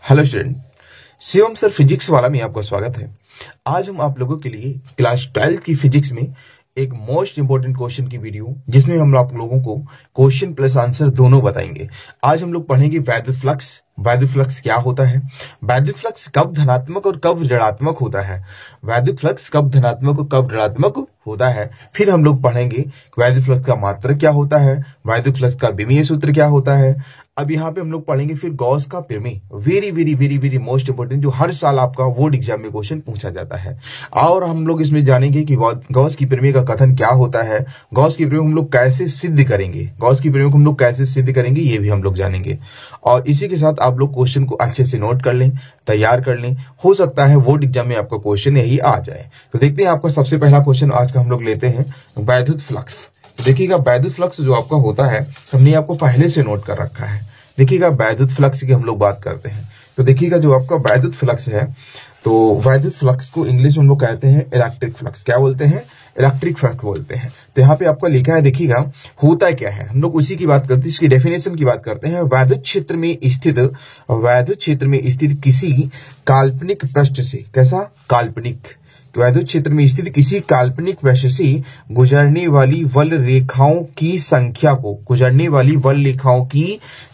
Hello student, Shivam sir physics वाला में आपका स्वागत है। आज हम आप लोगों के लिए क्लास 12 की फिजिक्स में एक मोस्ट इंपोर्टेंट क्वेश्चन की वीडियो, जिसमें हम आप लोगों को क्वेश्चन प्लस आंसर दोनों बताएंगे। आज हम लोग पढ़ेंगे वैद्युत फ्लक्स। वैद्युत फ्लक्स क्या होता है, वैद्युत फ्लक्स कब धनात्मक और कब ऋणात्मक होता है, वैद्युत फ्लक्स कब धनात्मक और कब ऋणात्मक होता है। फिर हम लोग पढ़ेंगे वैद्युत फ्लक्स का मात्रक क्या होता है, वैद्युत फ्लक्स का विमीय सूत्र क्या होता है। अब यहाँ पे हम लोग पढ़ेंगे फिर गॉस का प्रमेय, very very very very most important, जो हर साल आपका बोर्ड एग्जाम में क्वेश्चन पूछा जाता है। और हम लोग इसमें जानेंगे कि गॉस की प्रमेय का कथन क्या होता है, गॉस की प्रमेय हम लोग कैसे सिद्ध करेंगे, गॉस की प्रमेय को हम लोग कैसे सिद्ध करेंगे ये भी हम लोग जानेंगे। और इसी के साथ आप लोग क्वेश्चन को अच्छे से नोट कर लें, तैयार कर लें, हो सकता है बोर्ड एग्जाम में आपका क्वेश्चन यही आ जाए। तो देखते हैं आपका सबसे पहला क्वेश्चन आज का हम लोग लेते हैं वैद्युत फ्लक्स। देखिएगा वैद्युत फ्लक्स जो आपका होता है हमने आपको पहले से नोट कर रखा है। देखिएगा वैद्युत फ्लक्स की हम लोग बात करते हैं तो देखिएगा जो आपका वैद्युत फ्लक्स है, तो वैद्युत फ्लक्स को इंग्लिश में हम लोग कहते हैं इलेक्ट्रिक फ्लक्स। क्या बोलते हैं, इलेक्ट्रिक फ्लक्स बोलते हैं। तो यहाँ पे आपका लिखा है, देखिएगा होता क्या है, हम लोग उसी की बात करते हैं, इसकी डेफिनेशन की बात करते हैं। वैद्युत क्षेत्र में स्थित किसी काल्पनिक पृष्ठ से, कैसा काल्पनिक, वैद्युत क्षेत्र में स्थित किसी काल्पनिक पृष्ठ से गुजरने वाली वल रेखाओं की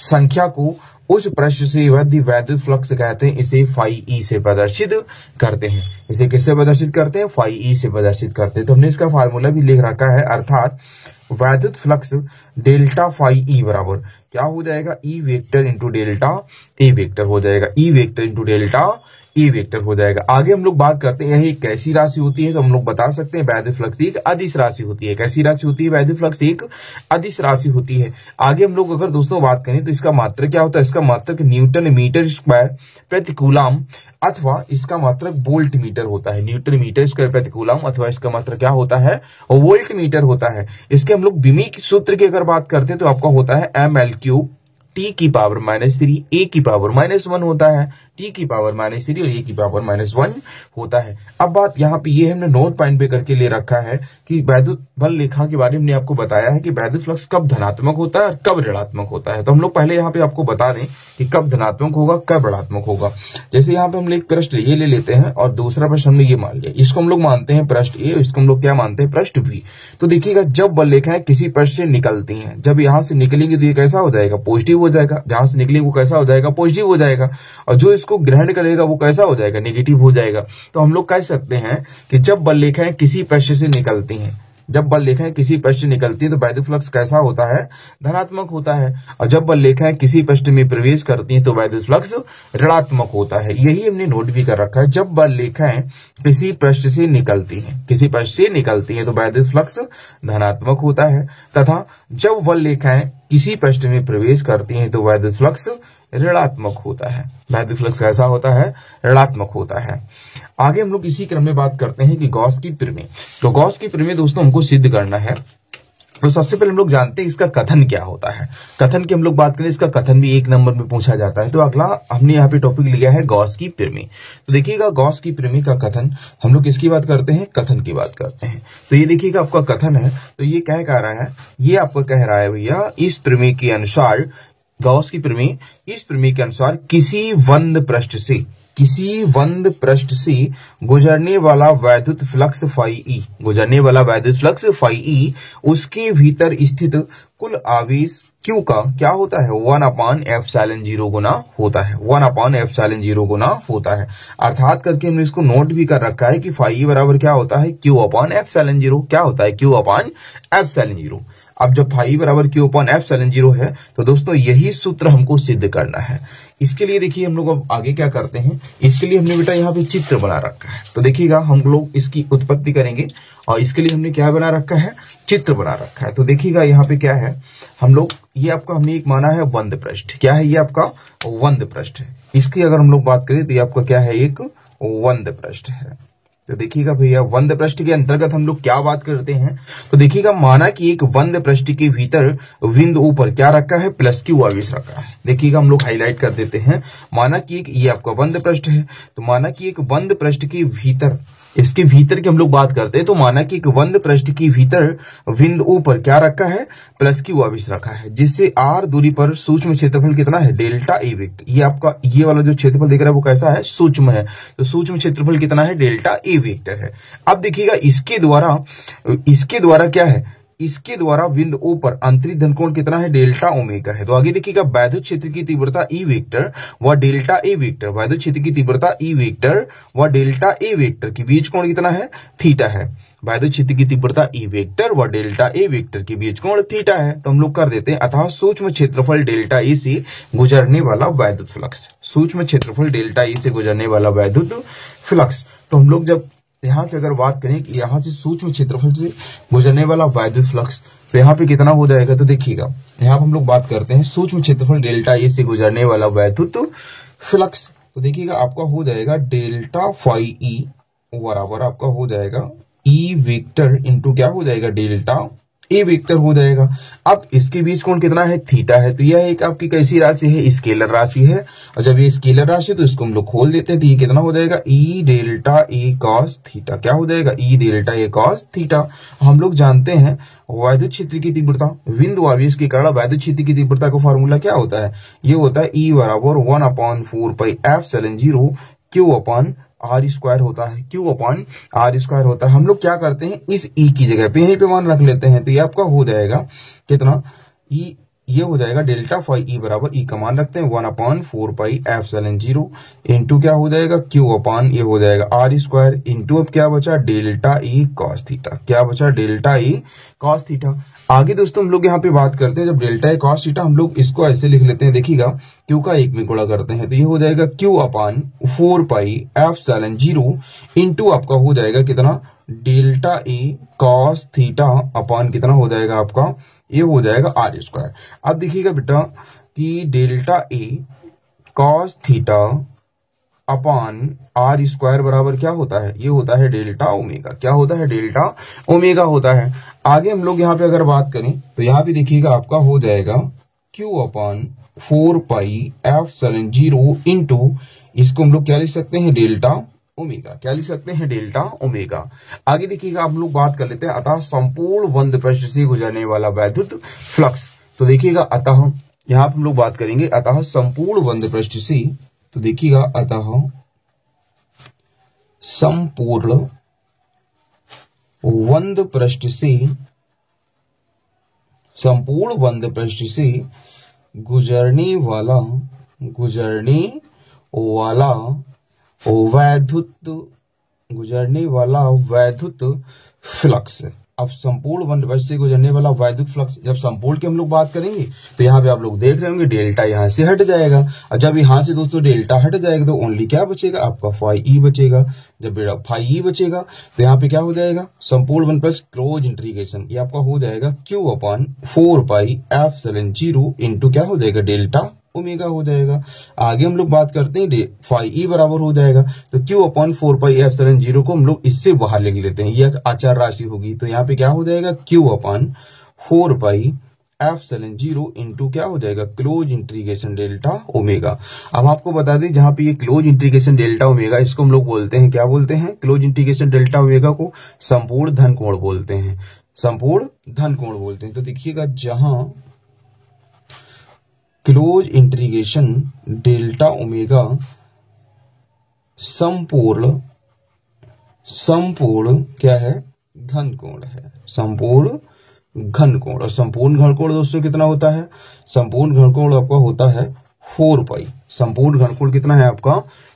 संख्या को उस पृष्ठ से वैद्युत फ्लक्स कहते हैं। इसे फाई ई से प्रदर्शित करते हैं। इसे किससे प्रदर्शित करते हैं, फाई ई से प्रदर्शित करते हैं। तो हमने इसका फार्मूला भी लिख रखा है, अर्थात वैद्युत फ्लक्स डेल्टा फाई ई बराबर क्या हो जाएगा, E vector into delta A vector हो जाएगा, E vector into delta A vector हो जाएगा। आगे हम लोग बात करते हैं यह कैसी राशि होती है, तो हम लोग बता सकते हैं वैद्युत फ्लक्स एक अदिश राशि होती है। कैसी राशि होती है, वैद्युत फ्लक्स एक अदिश राशि होती है। आगे हम लोग अगर दोस्तों बात करें तो इसका मात्रक क्या होता है, इसका मात्रक न्यूटन मीटर स्क्वायर प्रति कूलम अथवा इसका मात्रक वोल्ट मीटर होता है। न्यूटन मीटर स्क्वायर प्रति कूलम अथवा इसका मात्रक क्या होता है, वोल्ट मीटर होता है। इसके हम लोग विमीय सूत्र की अगर बात करते हैं तो आपका होता है ml³ t की पावर -3 a की पावर -1 होता है, t की पावर -3 और a की पावर -1 होता है। अब बात यहाँ पे ये हमने नोट पॉइंट पे करके ले रखा है कि वैद्युत बल रेखा के बारे में हमने आपको बताया है कि वैद्युत फ्लक्स कब धनात्मक होता है और कब ऋणात्मक होता है। तो हम लोग पहले यहाँ पे आपको बता दें कि कब धनात्मक होगा कब ऋणात्मक होगा। जैसे यहाँ पे हम एक पृष्ठ ये ले लेते हैं और दूसरा प्रश्न हमने ये मान लिया, इसको हम लोग मानते हैं पृष्ठ ए, इसको हम लोग क्या मानते हैं, पृष्ठ बी। तो देखिएगा जब बल रेखाएं किसी पृष्ठ से निकलती हैं, जब यहाँ से निकलेंगे तो ये कैसा हो जाएगा, पॉजिटिव हो जाएगा। जहां से निकलेंगे वो कैसा हो जाएगा, पॉजिटिव हो जाएगा। और जो इसको ग्रहण करेगा वो कैसा हो जाएगा, नेगेटिव हो जाएगा। तो हम लोग कह सकते हैं कि जब बल रेखाएं किसी पृष्ठ से निकलती हैं, जब बल रेखाएं किसी पृष्ठ से निकलती है तो वैद्युत फ्लक्स कैसा होता है, धनात्मक होता है। और जब बल रेखाएं किसी पृष्ठ में प्रवेश करती हैं तो वैद्युत फ्लक्स ऋणात्मक होता है। यही हमने नोट भी कर रखा है, जब बल रेखाएं किसी पृष्ठ से निकलती हैं, तो वैद्युत फ्लक्स धनात्मक होता है, तथा जब बल रेखाएं किसी पृष्ठ में प्रवेश करती हैं तो वैद्युत फ्लक्स ऋणात्मक होता है। वैद्युत फ्लक्स कैसा होता है, ऋणात्मक होता है। आगे हम लोग इसी क्रम में बात करते हैं कि गॉस की प्रमेय। तो गॉस की प्रमेय दोस्तों हमको सिद्ध करना है, तो सबसे पहले हम लोग जानते हैं इसका कथन क्या होता है। कथन की हम लोग बात करें, इसका कथन भी 1 नंबर में पूछा जाता है। तो अगला हमने यहाँ पे टॉपिक लिया है गॉस की प्रमेय। तो देखिएगा गॉस की प्रमेय का कथन, हम लोग किसकी बात करते हैं, कथन की बात करते हैं। तो ये देखिएगा आपका कथन है, तो ये क्या कह रहा है, ये आपका कह रहा है भैया, इस प्रमेय के अनुसार, गॉस की प्रमेय इस प्रमेय के अनुसार किसी वंद पृष्ठ से गुजरने वाला वैद्युत फ्लक्स फाई ई, उसके भीतर स्थित कुल आवेश Q का क्या होता है, 1/ε0 गुना होता है, 1/ε0 गुना होता है। अर्थात करके हमने इसको नोट भी कर रखा है कि फाई बराबर क्या होता है, Q/ε0। क्या होता है, Q/ε0। अब जब फाई बराबर Q/ε0 है तो दोस्तों यही सूत्र हमको सिद्ध करना है। इसके लिए देखिए हम लोग अब आगे क्या करते हैं, इसके लिए हमने बेटा यहाँ पे चित्र बना रखा है। तो देखिएगा हम लोग इसकी उत्पत्ति करेंगे और इसके लिए हमने क्या बना रखा है, चित्र बना रखा है। तो देखिएगा यहाँ पे क्या है, हम लोग ये आपका हमने एक माना है वंद पृष्ठ। क्या है ये आपका, वंद पृष्ठ है। इसकी अगर हम लोग बात करें तो ये आपका क्या है, एक वंद पृष्ठ है। तो देखिएगा भैया बंद पृष्ठ के अंतर्गत हम लोग क्या बात करते हैं, तो देखिएगा माना कि एक बंद पृष्ठ के भीतर बिंदु ऊपर क्या रखा है, प्लस क्यू आवेश रखा है। देखिएगा हम लोग हाईलाइट कर देते हैं, माना कि एक ये आपका बंद पृष्ठ है, तो माना कि एक बंद पृष्ठ के भीतर, इसके भीतर की हम लोग बात करते हैं, तो माना कि एक बंद पृष्ठ के भीतर बिंदु ऊपर क्या रखा है, प्लस क्यू आवेश रखा है, जिससे आर दूरी पर सूक्ष्म क्षेत्रफल कितना है, डेल्टा ए वेक्टर। ये आपका ये वाला जो क्षेत्रफल दिख रहा है वो कैसा है, सूक्ष्म है, तो सूक्ष्म क्षेत्रफल कितना है, डेल्टा ए वेक्टर है। अब देखिएगा इसके द्वारा क्या है, इसके द्वारा बिंदु O पर अंतरित धन कोण कितना है, डेल्टा ओमेगा है। तो आगे देखिएगा वैद्युत क्षेत्र की तीव्रता ई वेक्टर व डेल्टा ए वेक्टर, वैद्युत क्षेत्र की तीव्रता ई वेक्टर व डेल्टा ए वेक्टर के बीच कोण कितना है, थीटा है। वैद्युत क्षेत्र की तीव्रता ई वेक्टर व डेल्टा ए वेक्टर के बीच कोण थीटा है। तो हम लोग कर देते हैं, अतः सूक्ष्म क्षेत्रफल डेल्टा ए से गुजरने वाला वैद्युत फ्लक्स, सूक्ष्म क्षेत्रफल डेल्टा ए से गुजरने वाला वैद्युत फ्लक्स। तो हम लोग जब यहां से अगर बात करें कि यहां से सूक्ष्म क्षेत्रफल से गुजरने वाला वैद्युत फ्लक्स, तो यहाँ पे कितना हो जाएगा, तो देखिएगा यहाँ पे हम लोग बात करते हैं सूक्ष्म क्षेत्रफल डेल्टा ए से गुजरने वाला वैद्युत फ्लक्स। तो देखिएगा आपका हो जाएगा डेल्टा फाई ई बराबर आपका हो जाएगा ई वेक्टर इंटू क्या हो जाएगा, डेल्टा ए वेक्टर हो जाएगा। अब इसके बीच कोण कितना है, थीटा है। तो यह एक आपकी कैसी राशि है, स्केलर राशि है, और जब ये स्केलर राशि है तो इसको हम लोग खोल देते हैं, तो ये कितना हो जाएगा, ई डेल्टा ए कॉस थीटा। क्या हो जाएगा, ई डेल्टा ए कॉस थीटा। हम लोग जानते हैं वैद्युत क्षेत्र की तीव्रता, बिंदु आवेश के कारण वैद्युत क्षेत्र की तीव्रता का फॉर्मूला क्या होता है, ये होता है ई बराबर 1/4πε0 क्यू अपन आर स्क्वायर होता है, क्यू अपॉन आर स्क्वायर होता है। हम लोग क्या करते हैं, इस ई की जगह पे यहीं पे मान रख लेते हैं, तो ये आपका हो जाएगा कितना, ई ये हो जाएगा डेल्टा फाई ई बराबर ई का मान रखते हैं 1/4πε0 इंटू क्या हो जाएगा, क्यू अपॉन ये हो जाएगा आर स्क्वायर इंटू अब क्या बचा, डेल्टा ई कॉस थीटा। क्या बचा, डेल्टा ई कॉस थीटा। आगे दोस्तों हम लोग यहाँ पे बात करते हैं, जब डेल्टा ई कॉस थीटा हम लोग इसको ऐसे लिख लेते हैं, देखिएगा क्यू का एक में गुणा करते हैं, तो ये हो जाएगा क्यू अपॉन 4πε0 इंटू आपका हो जाएगा कितना, delta E cos theta upon कितना हो जाएगा आपका, ये हो जाएगा आर स्क्वायर। अब देखिएगा बेटा कि delta a cos theta upon r square बराबर क्या होता है, ये होता है डेल्टा ओमेगा। क्या होता है, डेल्टा ओमेगा होता है। आगे हम लोग यहाँ पे अगर बात करें तो यहाँ पे देखिएगा आपका हो जाएगा क्यू अपॉन 4πε0 इंटू इसको हम लोग क्या लिख सकते हैं, डेल्टा ओमेगा। क्या लिख सकते हैं, डेल्टा ओमेगा। आगे देखिएगा आप लोग बात कर लेते हैं, अतः संपूर्ण बंद पृष्ठ से गुजरने वाला वैद्युत फ्लक्स। तो देखिएगा अतः यहां पर हम लोग बात करेंगे, अतः संपूर्ण बंद पृष्ठ से, तो देखिएगा अतः संपूर्ण बंद पृष्ठ से, संपूर्ण बंद पृष्ठ से गुजरने वाला वैद्युत फ्लक्स। अब संपूर्ण बंद पृष्ठ से गुजरने वाला वैद्युत फ्लक्स, जब संपूर्ण की हम लोग बात करेंगे तो यहाँ पे आप लोग देख रहे होंगे डेल्टा यहाँ से हट जाएगा, और जब यहाँ से दोस्तों डेल्टा हट जाएगा तो ओनली क्या बचेगा, आपका फाई ई बचेगा। जब फाई ई बचेगा तो यहाँ पे क्या हो जाएगा, संपूर्ण बंद पृष्ठ क्लोज इंटीग्रेशन, ये आपका हो जाएगा क्यू अपॉन 4πε0 इंटू क्या हो जाएगा, डेल्टा ओमेगा हो जाएगा। आगे हम लोग बात करते हैं फाई ई बराबर हो जाएगा, तो क्यू अपॉन 4πε0 को हम लोग इससे बाहर लिख लेते हैं, यह अचर राशि होगी। तो यहाँ पे क्या हो जाएगा, क्यू अपॉन 4πε0 इंटू क्या हो जाएगा, क्लोज इंटीग्रेशन डेल्टा ओमेगा। अब आपको बता दें, जहां पे ये क्लोज इंटीग्रेशन डेल्टा ओमेगा, इसको हम लोग बोलते हैं, क्या बोलते हैं, क्लोज इंटीग्रेशन डेल्टा ओमेगा को संपूर्ण धन कोण बोलते हैं, संपूर्ण धन कोण बोलते हैं। तो देखिएगा जहां क्लोज इंटीग्रेशन डेल्टा ओमेगा संपूर्ण क्या है, घन कोण है, संपूर्ण घन कोण। और संपूर्ण घन कोण दोस्तों कितना होता है, संपूर्ण घन कोण आपका होता है 4π। संपूर्ण घन कोण कितना है आपका,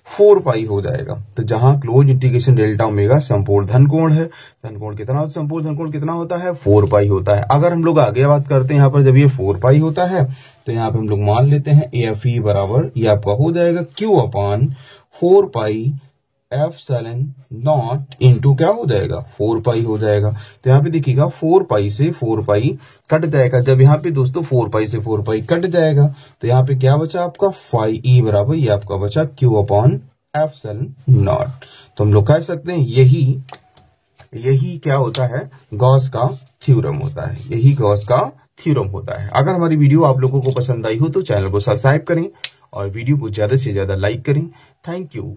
4π हो जाएगा। तो जहां क्लोज इंटीग्रेशन डेल्टा ओमेगा संपूर्ण धन कोण है, धन कोण कितना, संपूर्ण धन कोण कितना होता है, 4π होता है। अगर हम लोग आगे बात करते हैं, यहाँ पर जब ये 4π होता है तो यहाँ पे हम लोग मान लेते हैं AFE बराबर ये आपका हो जाएगा Q अपॉन 4πε0 इंटू क्या हो जाएगा, 4π हो जाएगा। तो यहाँ पे देखिएगा 4π से 4π कट जाएगा। जब यहाँ पे दोस्तों 4π से 4π कट जाएगा तो यहाँ पे क्या बचा आपका, फाई ई बराबर ये आपका बचा Q अपॉन ε0। तो हम लोग कह सकते हैं यही क्या होता है, गॉस का थ्योरम होता है। यही गॉस का थ्योरम होता है। अगर हमारी वीडियो आप लोगों को पसंद आई हो तो चैनल को सब्सक्राइब करें और वीडियो को ज्यादा से ज्यादा लाइक करें। Thank you.